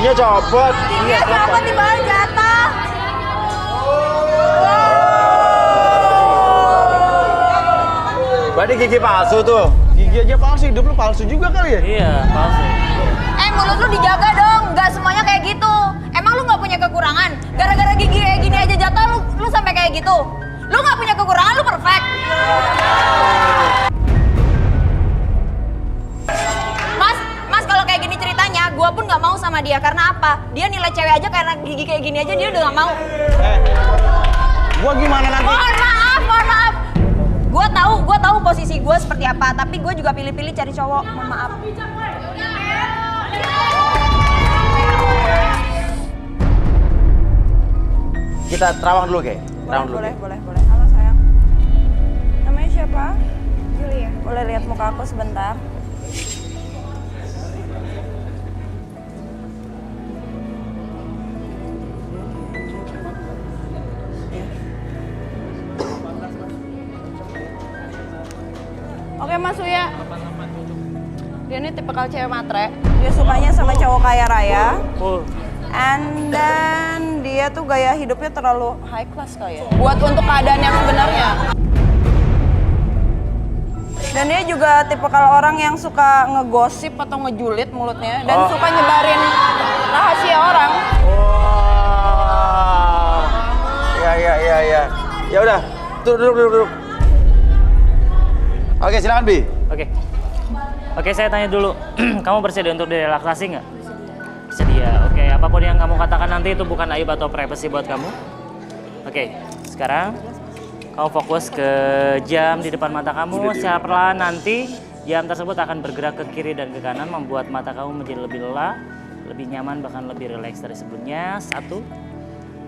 giginya copot. Giginya copot di bawah jatuh. Berarti gigi palsu tuh. Gigi aja palsu, hidup lu palsu juga kali ya? Iya, palsu. Mulut lu dijaga dong, nggak semuanya kayak gitu. Emang lu nggak punya kekurangan? Gara-gara gigi kayak gini aja jatuh, lu sampai kayak gitu. Lu nggak punya kekurangan, lu perfect. Mas kalau kayak gini ceritanya, gua pun nggak mau sama dia. Karena apa? Dia nilai cewek aja karena gigi kayak gini aja dia udah nggak mau. Gua gimana nanti? Mohon maaf. Gua tahu posisi gua seperti apa. Tapi gua juga pilih-pilih cari cowok. Mohon maaf. Kita terawang dulu, Kay. Terawang dulu. Boleh. Halo sayang. Namanya siapa? Julia. Boleh lihat muka aku sebentar? Oke Mas Uya. Dia ini tipikal cewek matre. Dia sukanya sama cowok kaya raya. And then dia tuh gaya hidupnya terlalu high class kali ya. Buat untuk keadaan yang sebenarnya. Dan dia juga tipikal orang yang suka ngegosip atau ngejulit mulutnya. Dan suka nyebarin rahasia orang. Iya. Ya udah, duduk. Oke, silakan Bi. Oke, saya tanya dulu. Kamu bersedia untuk direlaksasi nggak? Bersedia. Oke, apapun yang kamu katakan nanti itu bukan aib atau privasi buat kamu. Oke, sekarang kamu fokus ke jam di depan mata kamu. Secara perlahan nanti jam tersebut akan bergerak ke kiri dan ke kanan, membuat mata kamu menjadi lebih lelah, lebih nyaman, bahkan lebih rileks dari sebelumnya. 1,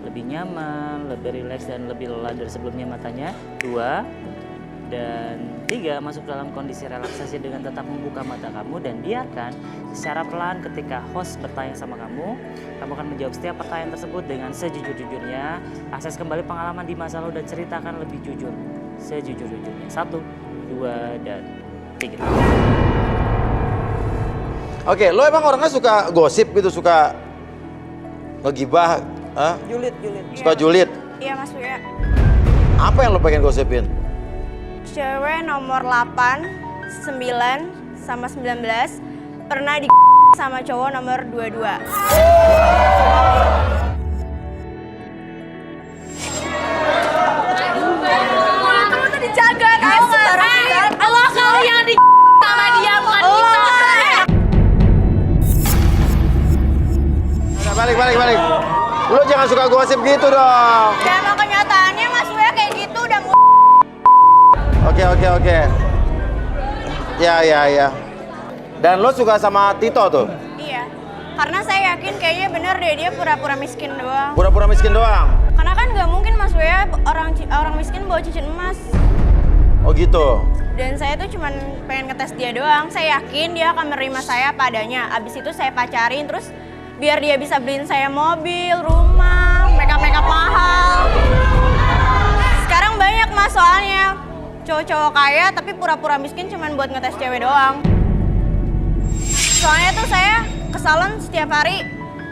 lebih nyaman, lebih rileks dan lebih lelah dari sebelumnya matanya. 2 dan 3, masuk dalam kondisi relaksasi dengan tetap membuka mata kamu dan biarkan secara perlahan ketika host bertanya sama kamu akan menjawab setiap pertanyaan tersebut dengan sejujur-jujurnya. Akses kembali pengalaman di masa lalu dan ceritakan lebih jujur, sejujur-jujurnya. 1, 2, dan 3. Oke, lo emang orangnya suka gosip gitu, suka ngegibah, Julit. suka julit. Iya Mas Uya. Apa yang lo pengen gosipin? Cewek nomor 8, 9, sama 19 pernah di sama cowok nomor 22. Mulut tuh dijaga, tau gak? Lo kali yang di sama dia, bukan kita. Udah, balik. Lo jangan suka gosip gitu dong. Dan emang kenyataannya Mas Uya kayak gitu udah Oke. Ya. Dan lo suka sama Tito tuh? Iya, karena saya yakin kayaknya bener deh dia pura-pura miskin doang. Pura-pura miskin doang? Karena kan nggak mungkin Mas Wea orang miskin bawa cincin emas. Oh gitu? Dan saya tuh cuman pengen ngetes dia doang. Saya yakin dia akan menerima saya padanya. Abis itu saya pacarin terus biar dia bisa beliin saya mobil, rumah, makeup mahal. Sekarang banyak Mas soalnya cowok-cowok kaya tapi pura-pura miskin cuman buat ngetes cewek doang. Soalnya tuh saya ke salon setiap hari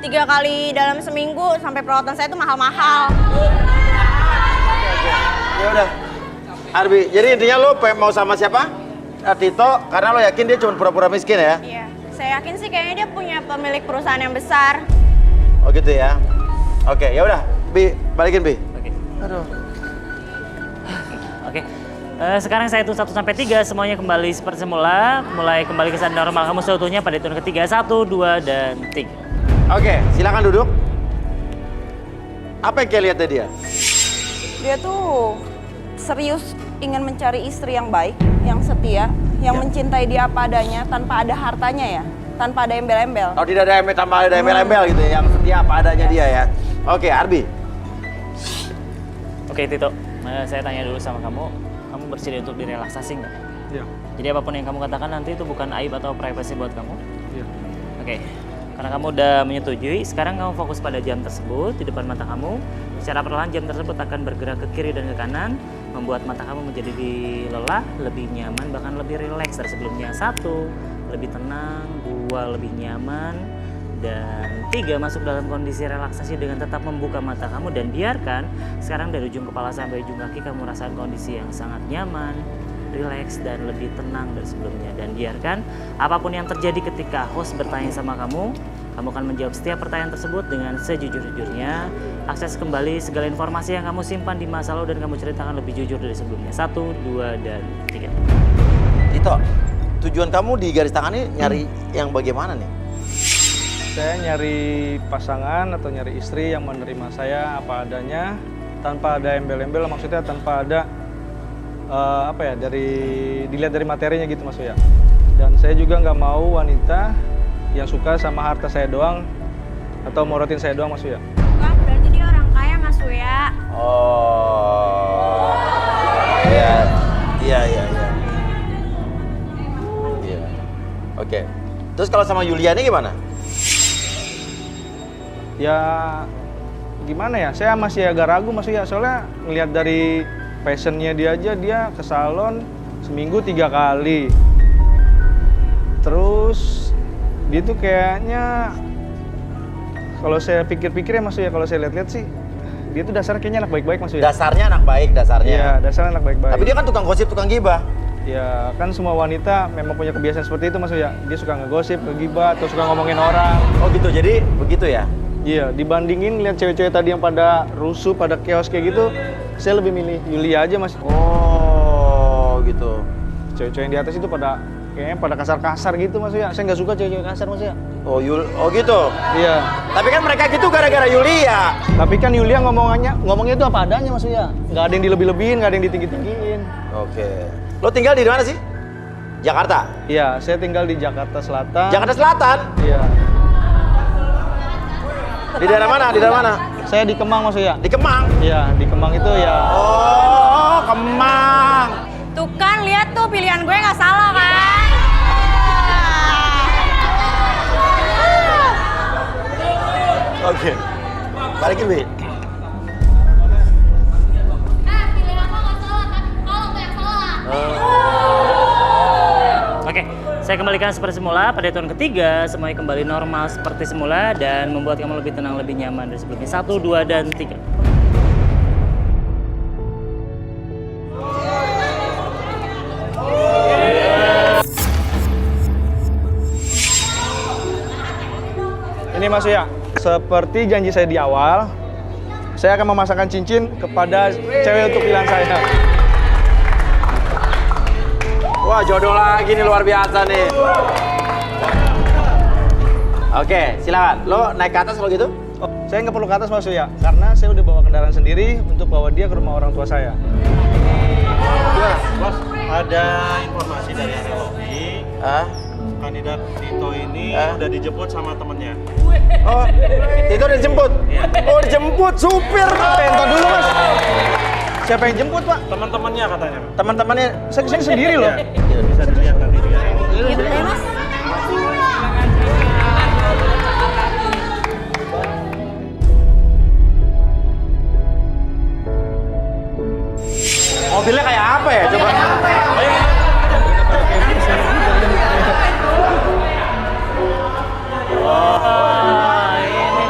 3 kali dalam seminggu sampai perawatan saya tuh mahal-mahal. Ya udah. Arbi, jadi intinya lo mau sama siapa? Tito, karena lo yakin dia cuma pura-pura miskin ya? Iya, saya yakin sih kayaknya dia punya pemilik perusahaan yang besar. Oh gitu ya? Oke, ya udah. Bi, balikin Bi. Oke. Aduh. Oke. Sekarang saya hitung 1 sampai 3, semuanya kembali seperti semula. Mulai kembali ke keadaan normal kamu seutuhnya pada hitungan ketiga. 1, 2, dan 3. Oke, silakan duduk. Apa yang kayak lihat dari dia? Dia tuh serius ingin mencari istri yang baik, yang setia, yang mencintai dia apa adanya tanpa ada hartanya ya, tanpa ada embel-embel. Oh, tidak ada tambah ada embel-embel gitu ya, yang setia apa adanya dia ya. Oke, Arbi. Oke, Tito. Saya tanya dulu sama kamu bersedia untuk direlaksasi nggak? Iya. Jadi apapun yang kamu katakan nanti itu bukan aib atau privasi buat kamu? Iya. Oke. Karena kamu udah menyetujui, sekarang kamu fokus pada jam tersebut di depan mata kamu. Secara perlahan jam tersebut akan bergerak ke kiri dan ke kanan, membuat mata kamu menjadi lebih lelah, lebih nyaman, bahkan lebih rileks dari sebelumnya. 1, lebih tenang. 2, lebih nyaman. dan 3, masuk dalam kondisi relaksasi dengan tetap membuka mata kamu dan biarkan sekarang dari ujung kepala sampai ujung kaki kamu rasakan kondisi yang sangat nyaman, rileks dan lebih tenang dari sebelumnya. Dan biarkan apapun yang terjadi ketika host bertanya sama kamu akan menjawab setiap pertanyaan tersebut dengan sejujur-jujurnya. Akses kembali segala informasi yang kamu simpan di masa lalu dan kamu ceritakan lebih jujur dari sebelumnya. 1, 2, dan 3. Tito, tujuan kamu di garis tangan ini nyari yang bagaimana nih? Saya nyari pasangan atau nyari istri yang menerima saya apa adanya, tanpa ada embel-embel, maksudnya tanpa ada dilihat dari materinya gitu maksudnya. Dan saya juga nggak mau wanita yang suka sama harta saya doang atau morotin saya doang maksudnya. Kak, berarti dia orang kaya Mas Uya. Oh, iya. Oke. Terus kalau sama Yulia ini gimana? Ya gimana ya, saya masih agak ragu maksudnya, soalnya ngelihat dari passionnya dia aja, dia ke salon seminggu 3 kali. Terus dia tuh kayaknya, kalau saya pikir-pikir ya maksudnya, kalau saya lihat-lihat sih dia tuh dasarnya kayaknya anak baik-baik maksudnya. Dasarnya anak baik, dasarnya. Iya, dasarnya anak baik-baik. Tapi dia kan tukang gosip, tukang gibah. Ya kan semua wanita memang punya kebiasaan seperti itu maksudnya. Dia suka ngegosip, ngegibah, atau suka ngomongin orang. Oh gitu, jadi begitu ya? Iya, dibandingin lihat cewek-cewek tadi yang pada rusuh, pada chaos kayak gitu, saya lebih milih Yulia aja mas. Oh gitu. Cewek-cewek yang di atas itu kayaknya pada kasar-kasar gitu mas ya. Saya nggak suka cewek-cewek kasar mas ya. Oh gitu. Iya. Tapi kan mereka gitu gara-gara Yulia. Tapi kan Yulia ngomongnya itu apa adanya mas ya. Nggak ada yang dilebih-lebihin, nggak ada yang ditinggi-tinggiin. Oke. Lo tinggal di mana sih? Jakarta? Iya, saya tinggal di Jakarta Selatan. Jakarta Selatan? Iya. Di daerah mana? Di daerah mana? Saya di Kemang mas ya. Di Kemang? Iya, di Kemang itu ya. Oh, Kemang. Tuh kan, lihat tuh pilihan gue nggak salah kan? Oke. Balikin, Bi. Pilihan lo nggak salah, tapi kalau tuh yang salah. Oke, saya kembalikan seperti semula. Pada tahun ketiga, semuanya kembali normal seperti semula dan membuat kamu lebih tenang, lebih nyaman dari sebelumnya. 1, 2, dan 3. Ini mas ya, seperti janji saya di awal, saya akan memasangkan cincin kepada cewek untuk pilihan saya. Wah, jodoh lagi nih, luar biasa nih. Oke, silakan. Lo naik ke atas kalau gitu? Oh, saya nggak perlu ke atas mas ya, karena saya udah bawa kendaraan sendiri untuk bawa dia ke rumah orang tua saya. Ya, Bos, ada informasi dari Logi. Kandidat Tito ini udah dijemput sama temennya. Oh, itu udah dijemput? Oh, dijemput, supir. Entar dulu mas. Siapa yang jemput pak? Teman-temannya katanya. Teman-temannya, Saya kesini sendiri loh. Ya, bisa dilihat nanti juga. Iya bener mas. mobilnya kayak apa ya? Coba. Ini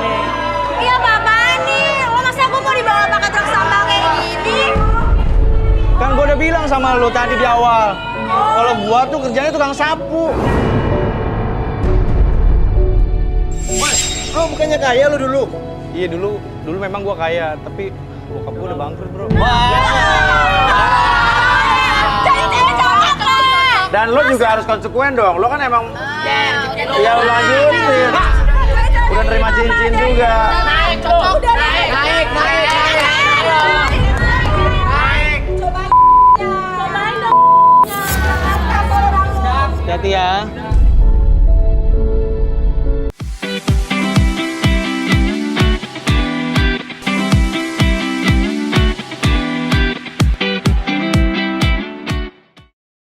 nih. Iya apa-apaan nih? Lo masa gue mau dibawa pakai truk sampah kayak gini? Kan gua udah bilang sama lu tadi di awal, kalau gua tuh kerjanya tukang sapu. Lo bukannya kaya lo dulu? Iya dulu memang gua kaya, tapi bokap gua udah bangkrut bro. Dan lo juga harus konsekuen dong. Lo kan emang ya lo lanjutin. Udah terima cincin juga. Udah naik. Hati-hati ya.